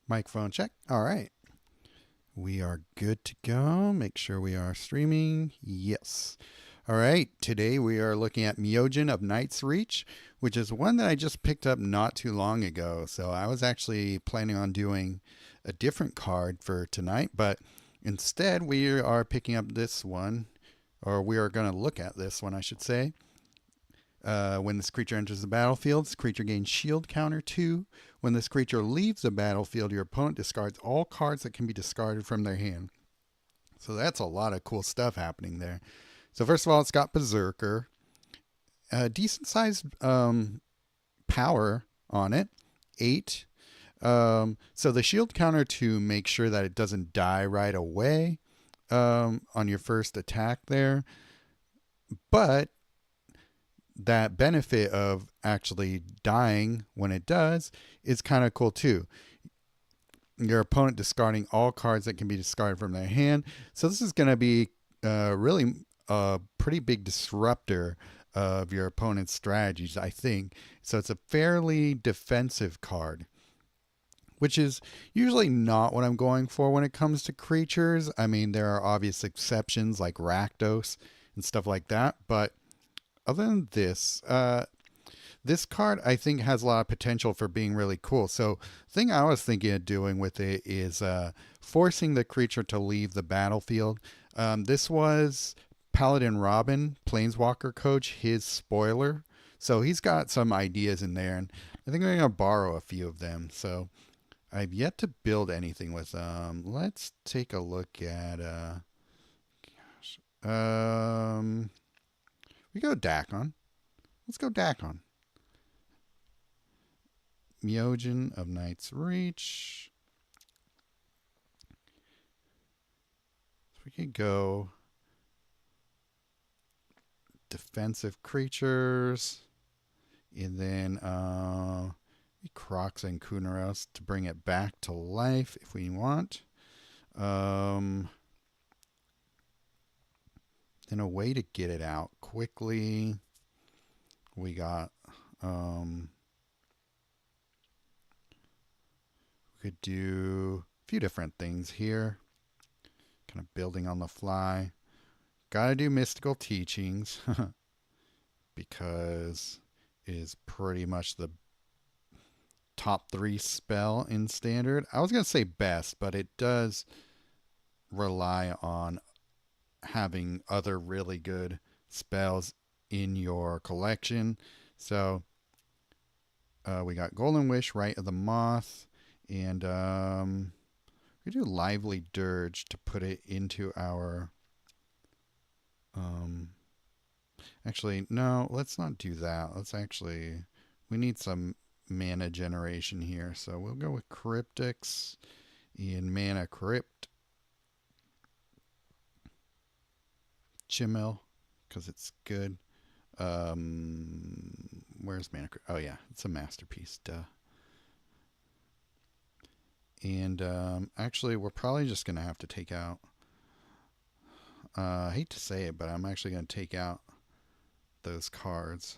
Microphone check. All right. We are good to go. Make sure we are streaming. Yes. All right. Today we are looking at Myojin of Knight's Reach, which is one that I just picked up not too long ago. So I was actually planning on doing a different card for tonight, but instead we are picking up this one, or we are going to look at this one, I should say. When this creature enters the battlefield, this creature gains shield counter 2. When this creature leaves the battlefield, your opponent discards all cards that can be discarded from their hand. So that's a lot of cool stuff happening there. So first of all, it's got Berserker, a decent sized power on it, 8. So the shield counter to make sure that it doesn't die right away on your first attack there. But that benefit of actually dying when it does is kind of cool too. Your opponent discarding all cards that can be discarded from their hand. So this is going to be really a pretty big disruptor of your opponent's strategies, I think. So it's a fairly defensive card, which is usually not what I'm going for when it comes to creatures. I mean, there are obvious exceptions like Rakdos and stuff like that, but other than this, this card I think has a lot of potential for being really cool. So, the thing I was thinking of doing with it is forcing the creature to leave the battlefield. This was Paladin Robin, Planeswalker Coach, his spoiler. So he's got some ideas in there, and I think I'm going to borrow a few of them. So I've yet to build anything with them. Let's take a look at. We go Dakon. Let's go Dakon. Myojin of Knight's Reach. So we could go defensive creatures. And then Crocs and Kunaros to bring it back to life if we want. Then a way to get it out quickly. We got we could do a few different things here. Kind of building on the fly. Gotta do mystical teachings because it is pretty much the top 3 spell in standard. I was gonna say best, but it does rely on having other really good spells in your collection. So we got Golden Wish, Rite of the Moth, and we do Lively Dirge to put it into our. Actually, no, let's not do that. We need some mana generation here. So we'll go with Cryptics and Mana Crypt. Chimel, because it's good. Where's Mana Crypt? Oh, yeah, it's a masterpiece. Duh. And actually, we're probably just going to have to take out. I hate to say it, but I'm actually going to take out those cards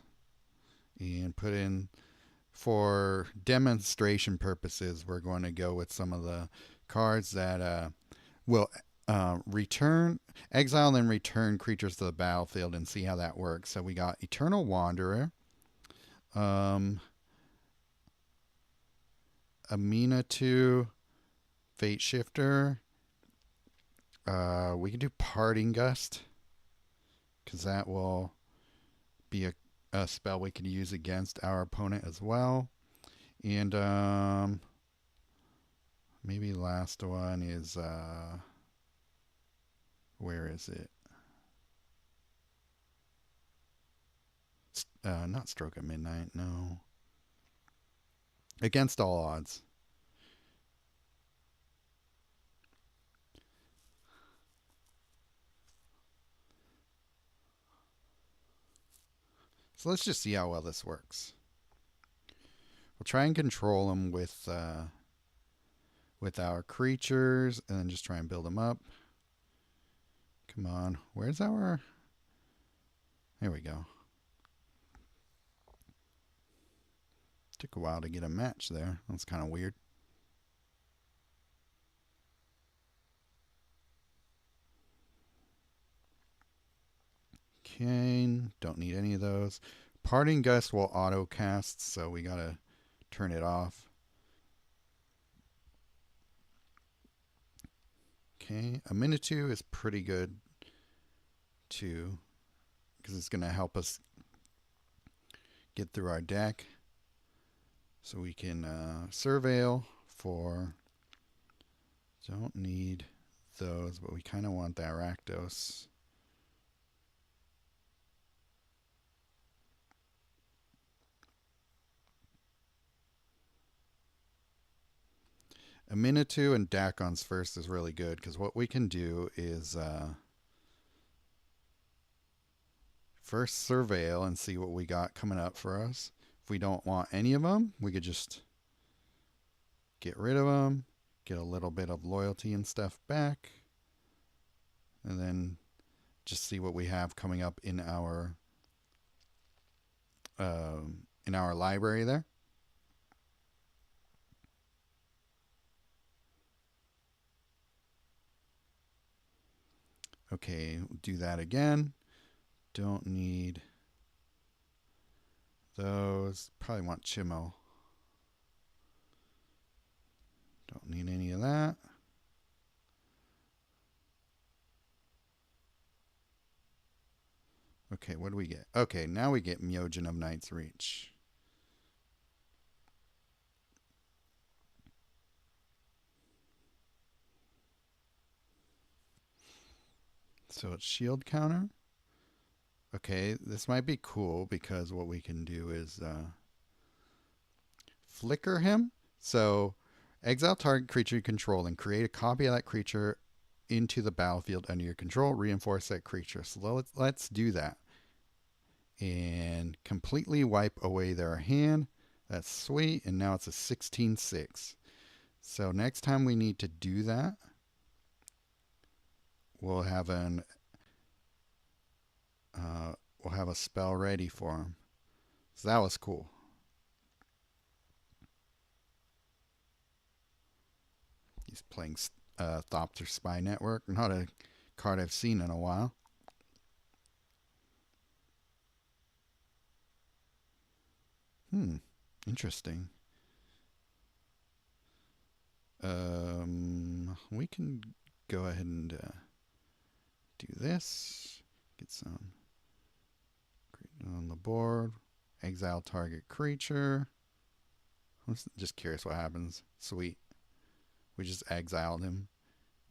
and put in, for demonstration purposes, we're going to go with some of the cards that will exile and then return creatures to the battlefield and see how that works. So we got Eternal Wanderer, Amina 2, Fate Shifter. We can do Parting Gust because that will be a spell we can use against our opponent as well. And maybe last one is where is it? Not Stroke at Midnight. No. Against All Odds. So let's just see how well this works. We'll try and control them with our creatures, and then just try and build them up. Come on, where's our? There we go. Took a while to get a match there. That's kind of weird. Okay, don't need any of those. Parting Gust will auto cast, so we gotta turn it off. Okay, a Minotaur is pretty good too, because it's gonna help us get through our deck. So we can Surveil for, don't need those, but we kind of want the Rakdos. A Minotaur and Dakon's first is really good because what we can do is first Surveil and see what we got coming up for us. If we don't want any of them, we could just get rid of them, get a little bit of loyalty and stuff back, and then just see what we have coming up in our library there. Okay, do that again. Don't need those. Probably want Chimo. Don't need any of that. Okay, what do we get? Okay, now we get Myojin of Night's Reach. So it's shield counter. Okay, this might be cool because what we can do is flicker him. So exile target creature you control and create a copy of that creature into the battlefield under your control. Reinforce that creature. So let's do that. And completely wipe away their hand. That's sweet. And now it's a 16-6. So next time we need to do that, we'll have a spell ready for him. So that was cool. He's playing Thopter Spy Network. Not a card I've seen in a while. Interesting. We can go ahead and do this. Get some on the board. Exile target creature. I'm just curious what happens. Sweet. We just exiled him.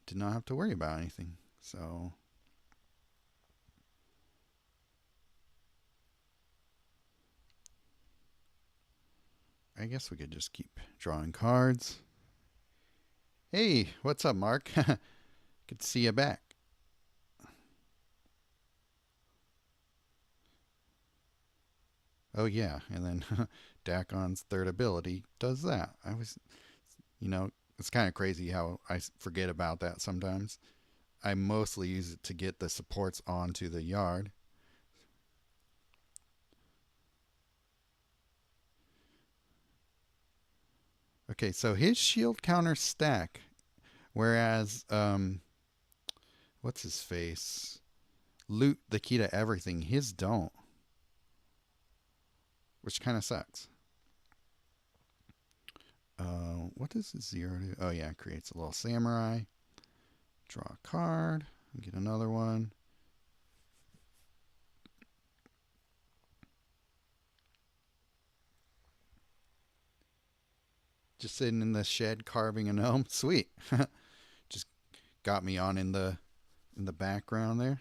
Did not have to worry about anything. So I guess we could just keep drawing cards. Hey, what's up, Mark? Good to see you back. Oh yeah, and then Dakon's third ability does that. It's kind of crazy how I forget about that sometimes. I mostly use it to get the supports onto the yard. Okay, so his shield counter stack, whereas what's his face? Loot the key to everything. His don't, which kind of sucks. What does the 0 do? Oh yeah, it creates a little samurai. Draw a card. Get another one. Just sitting in the shed carving a gnome. Sweet. Just got me on in the background there.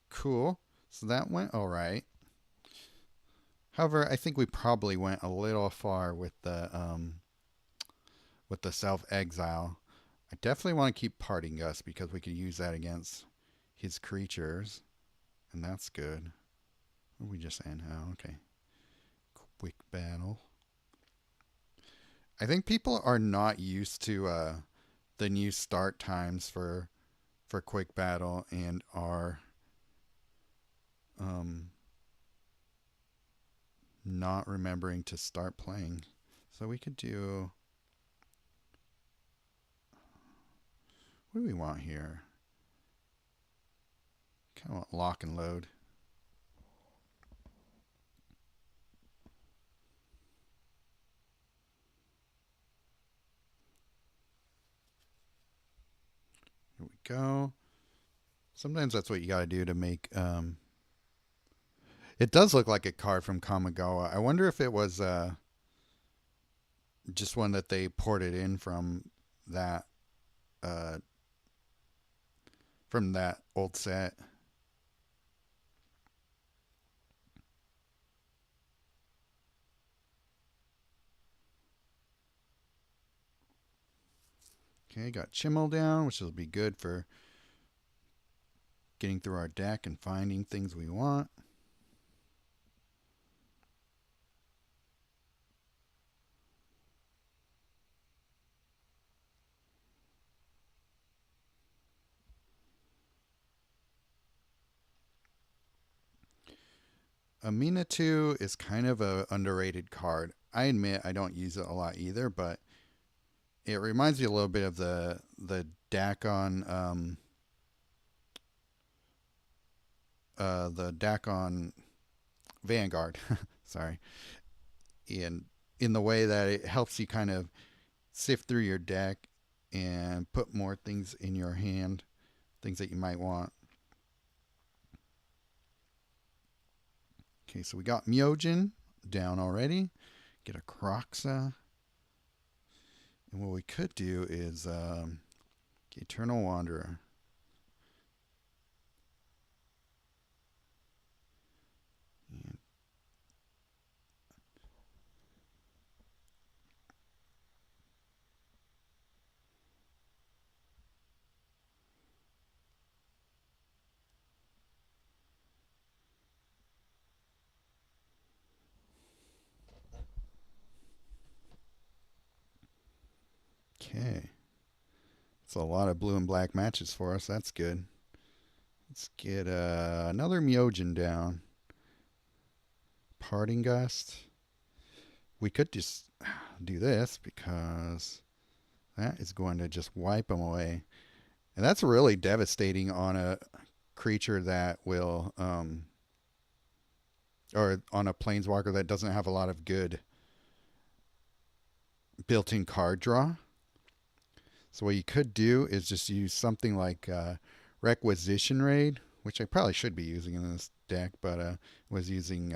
Cool. So that went all right. However, I think we probably went a little far with the self exile. I definitely want to keep Parting Gust because we could use that against his creatures, and that's good. What we just saying? Oh, okay. Quick battle. I think people are not used to the new start times for quick battle and are not remembering to start playing. So we could do. What do we want here? Kind of want lock and load. Here we go. Sometimes that's what you got to do to make. It does look like a card from Kamigawa. I wonder if it was just one that they ported in that uh, from that old set. Okay, got Chimmel down, which will be good for getting through our deck and finding things we want. Amina 2 is kind of a underrated card. I admit I don't use it a lot either, but it reminds me a little bit of the Dakon the Dakon Vanguard. Sorry. In the way that it helps you kind of sift through your deck and put more things in your hand, things that you might want. Okay, so we got Myojin down already. Get a Croxa. And what we could do is Eternal Wanderer. And okay. It's a lot of blue and black matches for us. That's good. Let's get another Myojin down. Parting Gust. We could just do this because that is going to just wipe them away. And that's really devastating on a creature that will, or on a planeswalker that doesn't have a lot of good built in card draw. So what you could do is just use something like Requisition Raid, which I probably should be using in this deck, but was using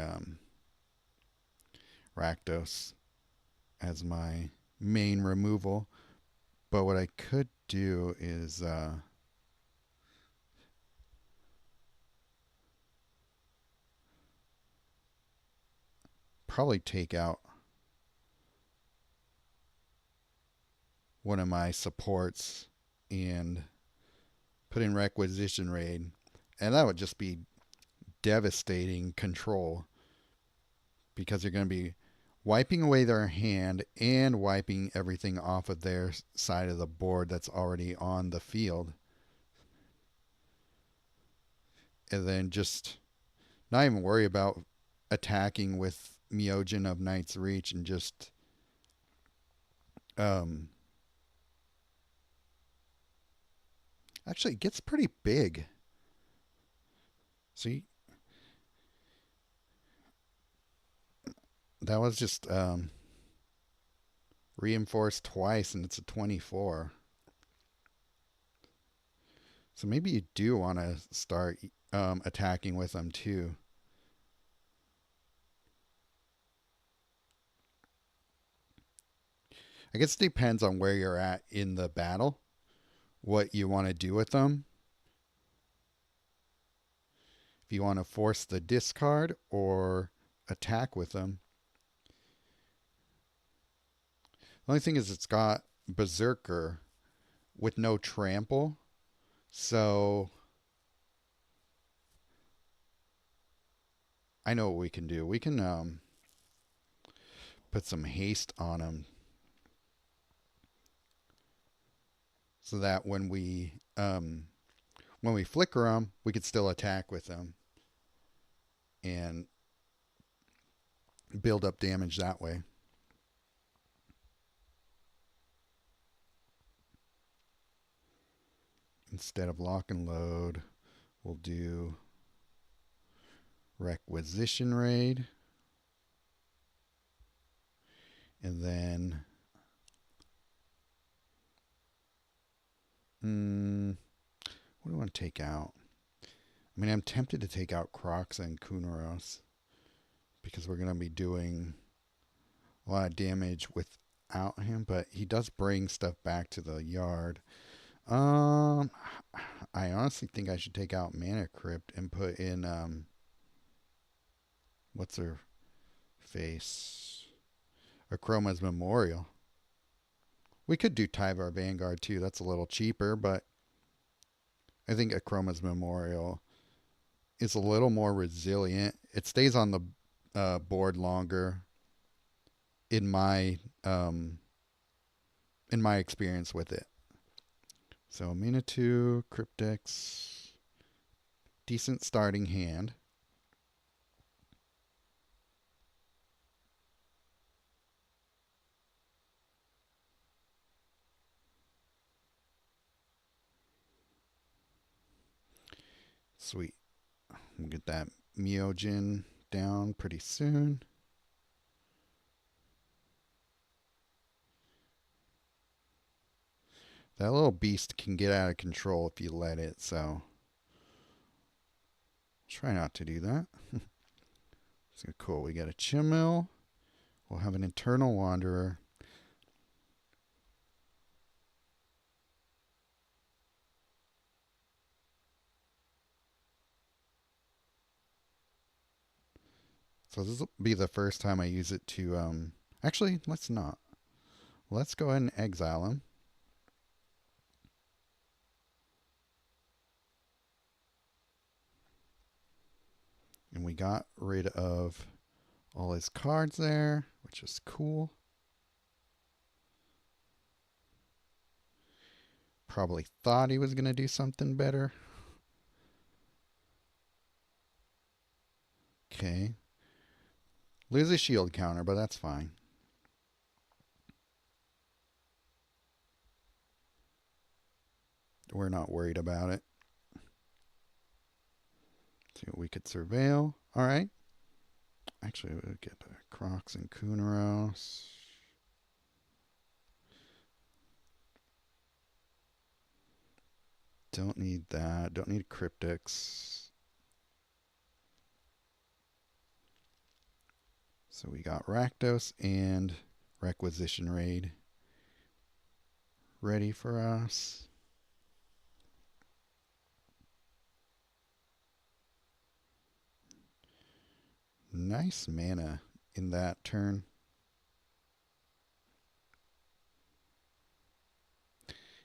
Rakdos as my main removal. But what I could do is probably take out one of my supports and put in Requisition Raid. And that would just be devastating control because you're going to be wiping away their hand and wiping everything off of their side of the board that's already on the field. And then just not even worry about attacking with Myojin of Night's Reach and just actually it gets pretty big. See, that was just reinforced twice and it's a 24. So maybe you do want to start attacking with them too. I guess it depends on where you're at in the battle, what you want to do with them. If you want to force the discard or attack with them. The only thing is it's got Berserker with no trample. So I know what we can do. We can put some haste on them so that when we flicker them, we could still attack with them and build up damage that way. instead of lock and load, we'll do requisition raid. And then what do I want to take out? I mean, I'm tempted to take out Crocs and Kunaros because we're going to be doing a lot of damage without him, but he does bring stuff back to the yard. I honestly think I should take out Mana Crypt and put in what's her face? Akroma's Memorial. We could do Tyvar Vanguard too. That's a little cheaper, but I think Akroma's Memorial is a little more resilient. It stays on the board longer in my experience with it. So Mina 2, Cryptex, decent starting hand. Sweet. We'll get that Myojin down pretty soon. That little beast can get out of control if you let it, so try not to do that. So cool. We got a Chimil. We'll have an Eternal Wanderer. So this will be the first time I use it to actually, let's not. Let's go ahead and exile him. And we got rid of all his cards there, which is cool. Probably thought he was going to do something better. Okay. Lose a shield counter, but that's fine. We're not worried about it. See what we could surveil. All right. Actually, we'll get Crocs and Kunaros. Don't need that. Don't need Cryptics. So we got Rakdos and Requisition Raid ready for us. Nice mana in that turn.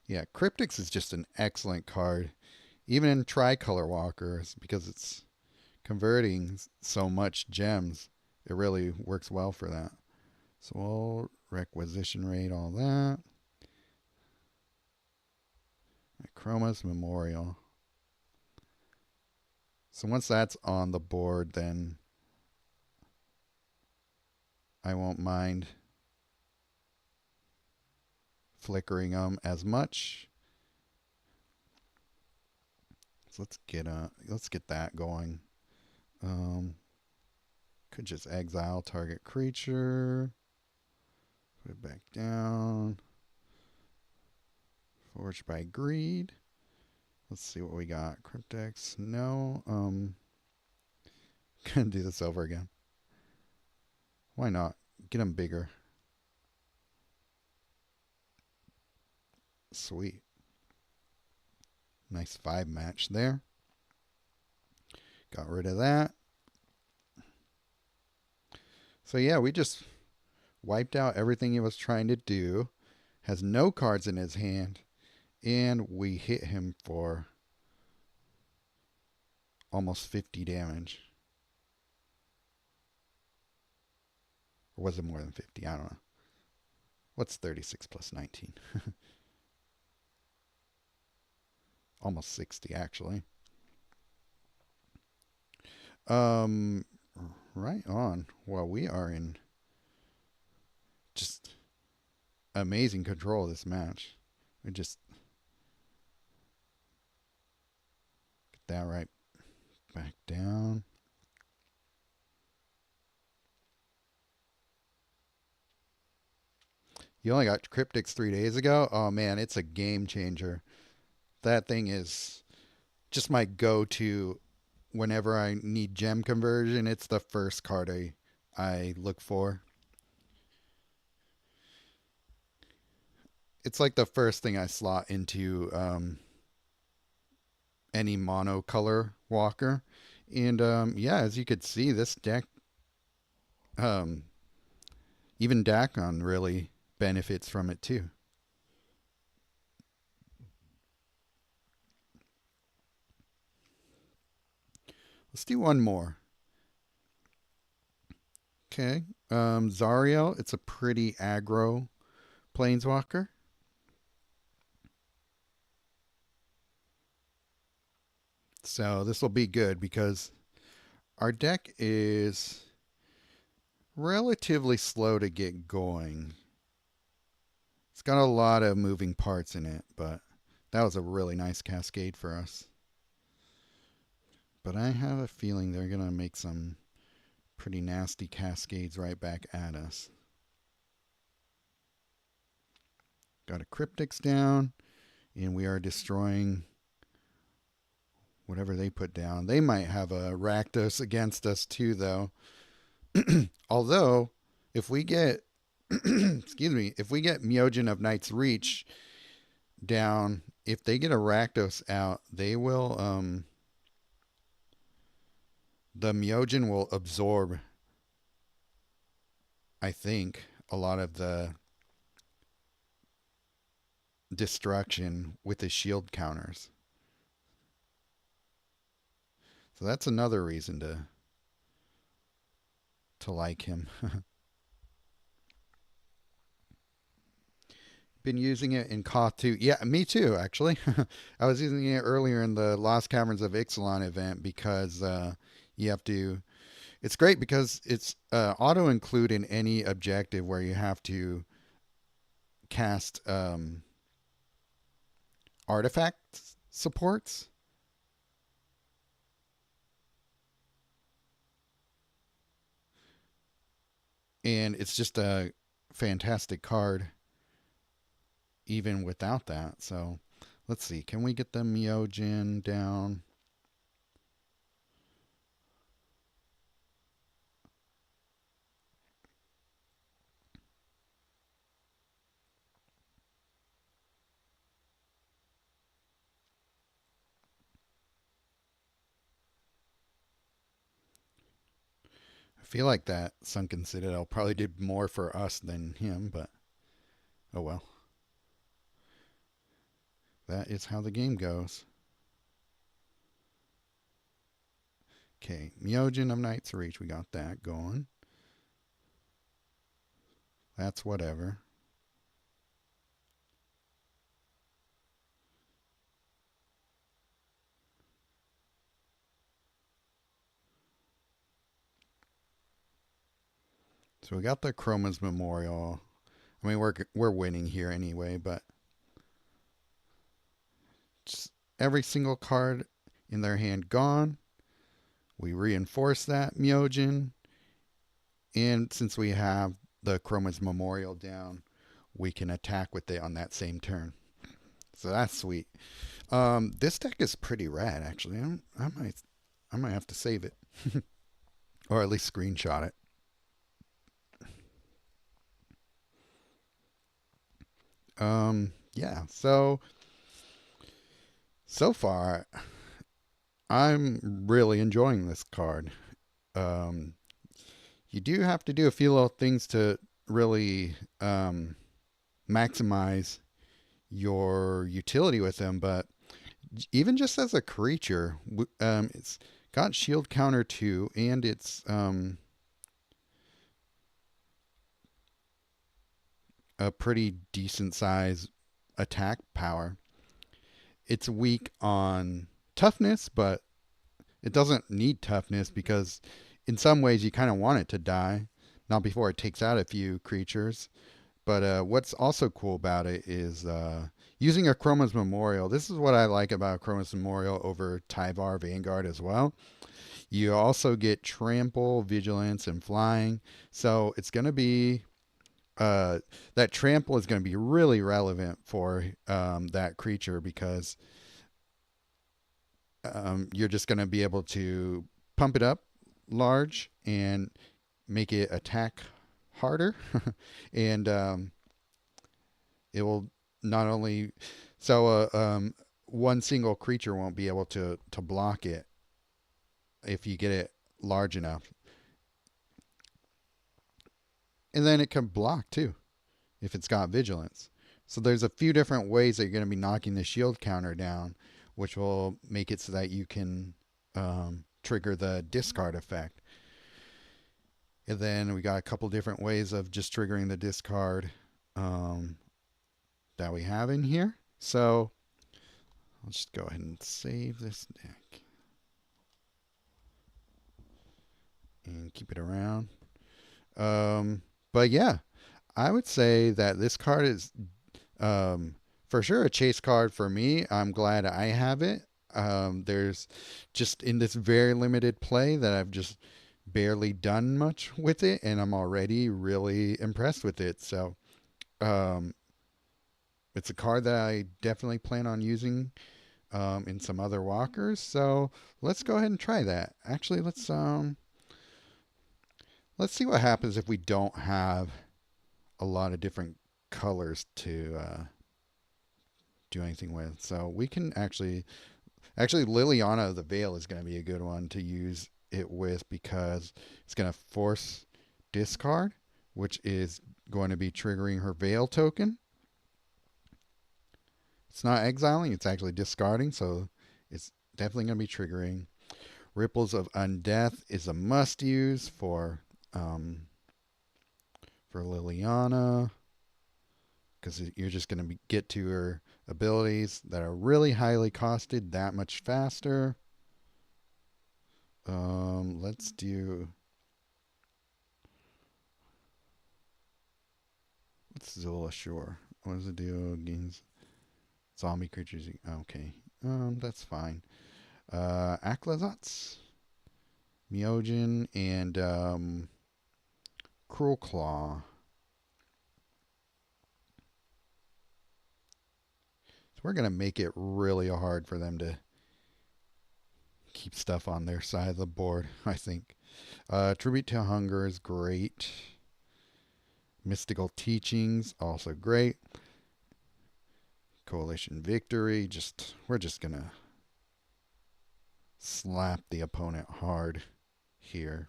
Yeah, Cryptics is just an excellent card. Even in Tricolor Walkers, because it's converting so much gems, it really works well for that. So we'll Requisition Raid all that. Chroma's Memorial. So once that's on the board, then I won't mind flickering them as much. So let's get that going. Could just exile target creature. Put it back down. Forged by Greed. Let's see what we got. Cryptex. No. Gonna do this over again. Why not? Get them bigger. Sweet. Nice 5 match there. Got rid of that. So yeah, we just wiped out everything he was trying to do. Has no cards in his hand. And we hit him for almost 50 damage. Or was it more than 50? I don't know. What's 36 plus 19? Almost 60, actually. Right on. Well, we are in just amazing control of this match. We just that right back down. You only got Cryptics 3 days ago? Oh man, it's a game changer. That thing is just my go-to whenever I need gem conversion. It's the first card I look for. It's like the first thing I slot into any monocolor walker. And yeah, as you could see, this deck, um, even Dakon really benefits from it too. Let's do one more. Okay. Zariel, it's a pretty aggro planeswalker. So this will be good because our deck is relatively slow to get going. It's got a lot of moving parts in it, but that was a really nice cascade for us. But I have a feeling they're going to make some pretty nasty cascades right back at us. Got a Cryptics down, and we are destroying whatever they put down. They might have a Rakdos against us too, though. Although, if we get, excuse me, if we get Myojin of Night's Reach down, if they get a Rakdos out, they will, the Myojin will absorb, I think, a lot of the destruction with the shield counters. So that's another reason to like him. Been using it in Koth too. Yeah, me too, actually. I was using it earlier in the Lost Caverns of Ixalan event because you have to. It's great because it's auto include in any objective where you have to cast artifact supports. And it's just a fantastic card even without that. So let's see. Can we get the Myojin down? I feel like that Sunken Citadel probably did more for us than him, but oh well. That is how the game goes. Okay, Myojin of Night's Reach. We got that going. That's whatever. So we got the Chroma's Memorial. I mean, we're winning here anyway, but just every single card in their hand gone. We reinforce that Myojin, and since we have the Chroma's Memorial down, we can attack with it on that same turn. So that's sweet. This deck is pretty rad, actually. I might have to save it, or at least screenshot it. Yeah. So far, I'm really enjoying this card. Um, you do have to do a few little things to really maximize your utility with him, but even just as a creature, it's got shield counter 2, and it's a pretty decent size attack power. It's weak on toughness, but it doesn't need toughness because in some ways you kind of want it to die, not before it takes out a few creatures. But what's also cool about it is using a Chroma's Memorial, this is what I like about Chroma's Memorial over Tyvar Vanguard as well. You also get trample, vigilance, and flying. So it's going to be uh, that trample is going to be really relevant for that creature because you're just going to be able to pump it up large and make it attack harder, and it will not only so one single creature won't be able to block it if you get it large enough, and then it can block too if it's got vigilance. So there's a few different ways that you're going to be knocking the shield counter down, which will make it so that you can trigger the discard effect. And then we got a couple different ways of just triggering the discard um, that we have in here. So I'll just go ahead and save this deck and keep it around. But yeah, I would say that this card is for sure a chase card for me. I'm glad I have it. There's just in this very limited play that I've just barely done much with it, and I'm already really impressed with it. So um, it's a card that I definitely plan on using in some other walkers. So let's go ahead and try that. Actually, let's see what happens if we don't have a lot of different colors to do anything with. So we can actually Liliana of the Veil is going to be a good one to use it with because it's going to force discard, which is going to be triggering her Veil token. It's not exiling, it's actually discarding, so it's definitely going to be triggering. Ripples of Undeath is a must use for Liliana because you're just going to get to her abilities that are really highly costed that much faster. Let's do. What's Zilla Shore? What does it do against zombie creatures? Okay, that's fine. Aclazotz, Myojin, and Cruel Claw. So we're gonna make it really hard for them to keep stuff on their side of the board. I think. Tribute to Hunger is great. Mystical Teachings also great. Coalition Victory. We're just gonna slap the opponent hard here.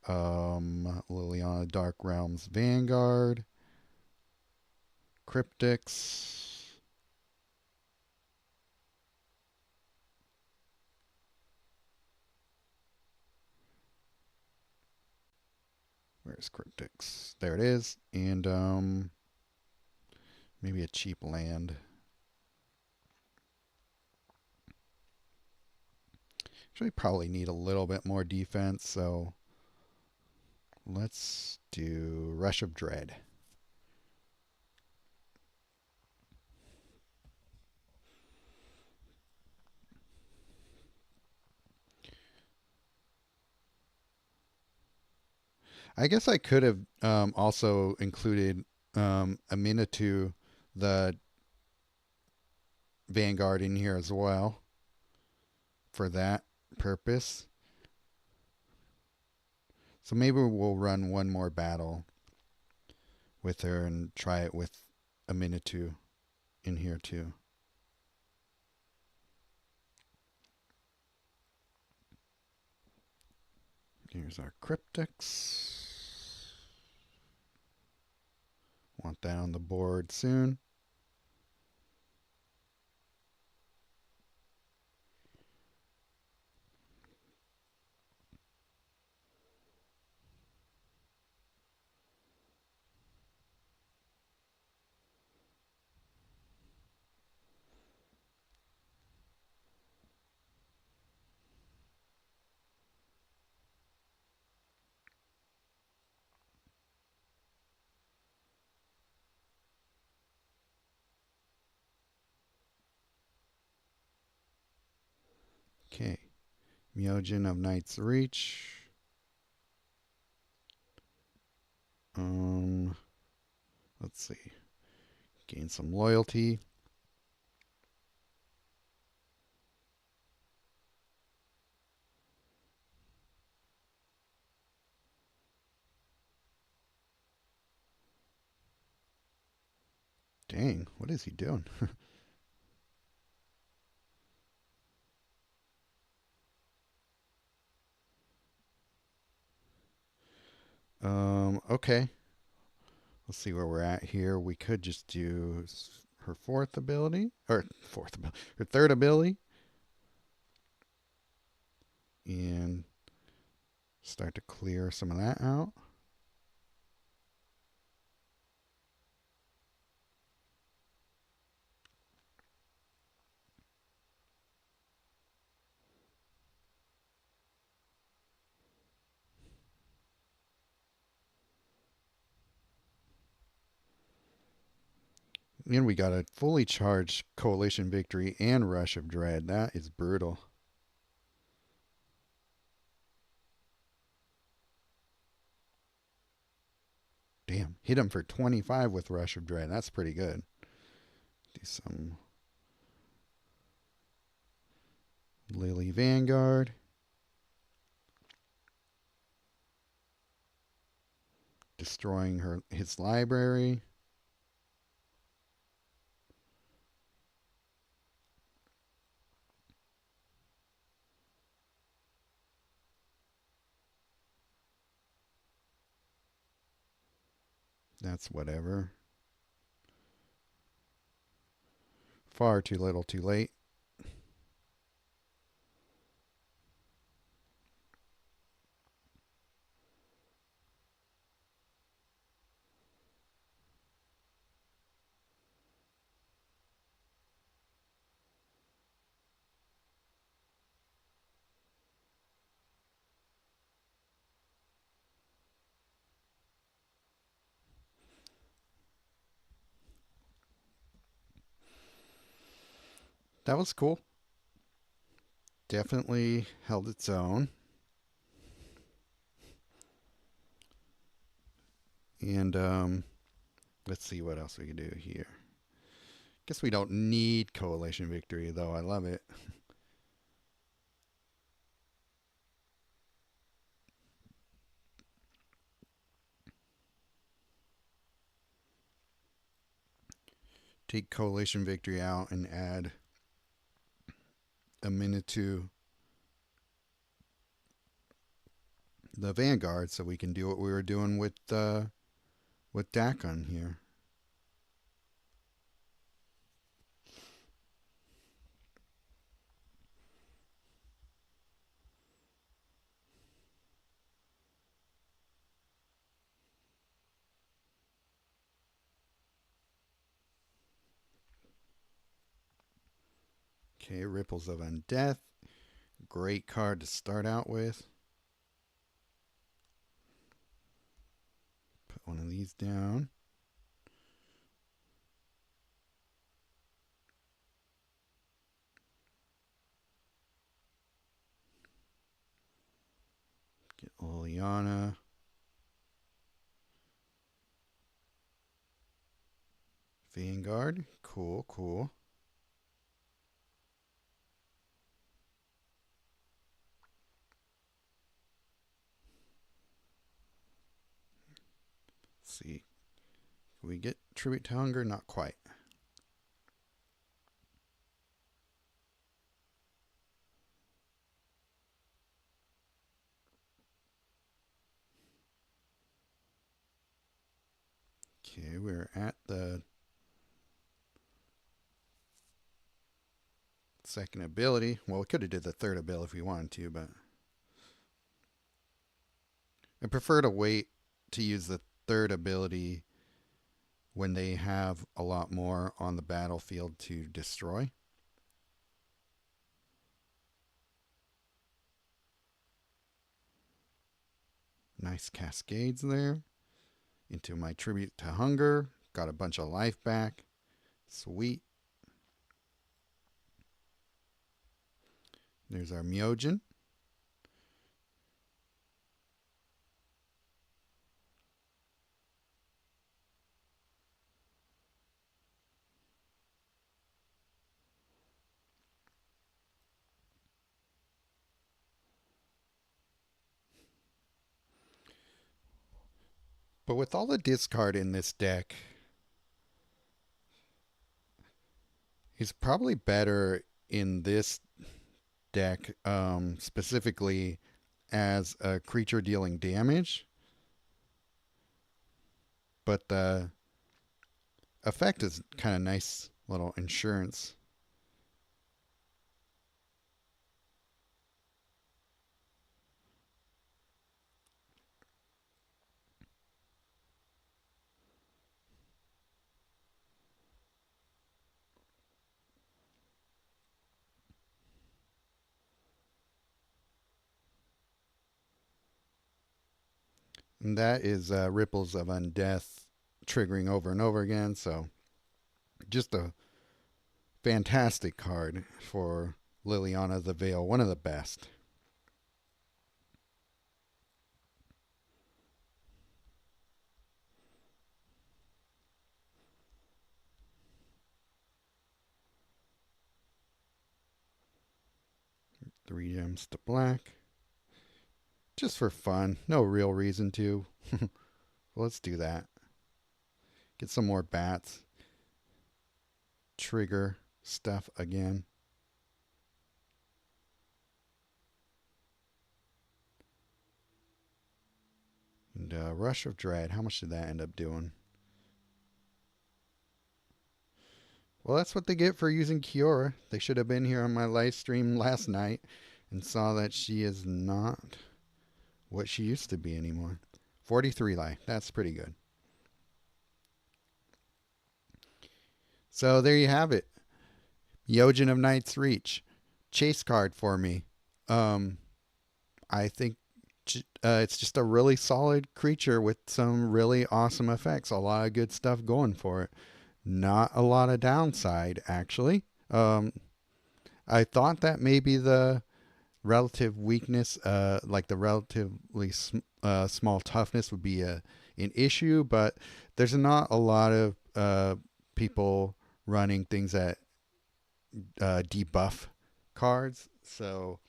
Liliana Dark Realms Vanguard. Cryptics. Where's Cryptics? There it is. And maybe a cheap land. Actually, probably need a little bit more defense, so let's do Rush of Dread. I guess I could have also included a Minotaur, the Vanguard, in here as well for that purpose. So maybe we'll run one more battle with her and try it with a Minotaur in here too. Here's our Cryptics. Want that on the board soon. Myojin of Knight's Reach. Let's see. Gain some loyalty. Dang, what is he doing? Okay. Let's see where we're at here. We could just do her fourth ability, or fourth ability, her third ability, and start to clear some of that out. And we got a fully charged Coalition Victory and Rush of Dread. That is brutal. Damn, hit him for 25 with Rush of Dread. That's pretty good. Do some Lily Vanguard. Destroying his library. That's whatever. Far too little, too late. That was cool. Definitely held its own. And let's see what else we can do here. Guess we don't need Coalition Victory, though. I love it. Take Coalition Victory out and add a minute to the Vanguard so we can do what we were doing with Dakon here. Okay, Ripples of Undeath. Great card to start out with. Put one of these down. Get Liliana. Vanguard. Cool, cool. Let's see. Can we get Tribute to Hunger? Not quite. Okay, we're at the second ability. Well, we could have did the third ability if we wanted to, but I prefer to wait to use the third ability when they have a lot more on the battlefield to destroy. Nice cascades there. Into my Tribute to Hunger. Got a bunch of life back. Sweet. There's our Myojin. But with all the discard in this deck, he's probably better in this deck, specifically as a creature dealing damage. But the effect is kind of nice little insurance. And that is Ripples of Undeath triggering over and over again. So just a fantastic card for Liliana the Veil, one of the best. Three gems to black. Just for fun. No real reason to. Let's do that. Get some more bats. Trigger stuff again. And Rush of Dread. How much did that end up doing? Well, that's what they get for using Kiora. They should have been here on my live stream last night and saw that she is not what she used to be anymore. 43 life. That's pretty good. So there you have it. Myojin of Night's Reach. Chase card for me. I think it's just a really solid creature with some really awesome effects. A lot of good stuff going for it. Not a lot of downside, actually. I thought that maybe the relative weakness, like the relatively small toughness, would be an issue, but there's not a lot of people running things that debuff cards. So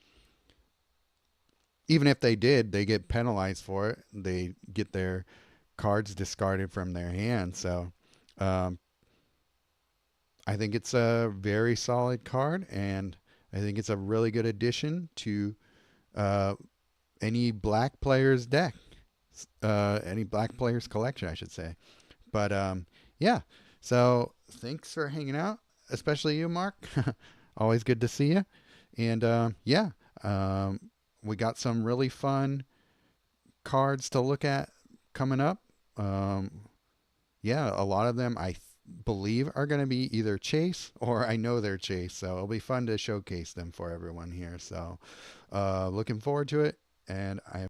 even if they did, they get penalized for it. They get their cards discarded from their hand. So I think it's a very solid card, and I think it's a really good addition to uh, any black player's deck, any black player's collection, I should say. But yeah, so thanks for hanging out, especially you, Mark. Always good to see you. And yeah, we got some really fun cards to look at coming up. Yeah, a lot of them I believe are going to be either chase or I know they're chase. So it'll be fun to showcase them for everyone here. So looking forward to it. And I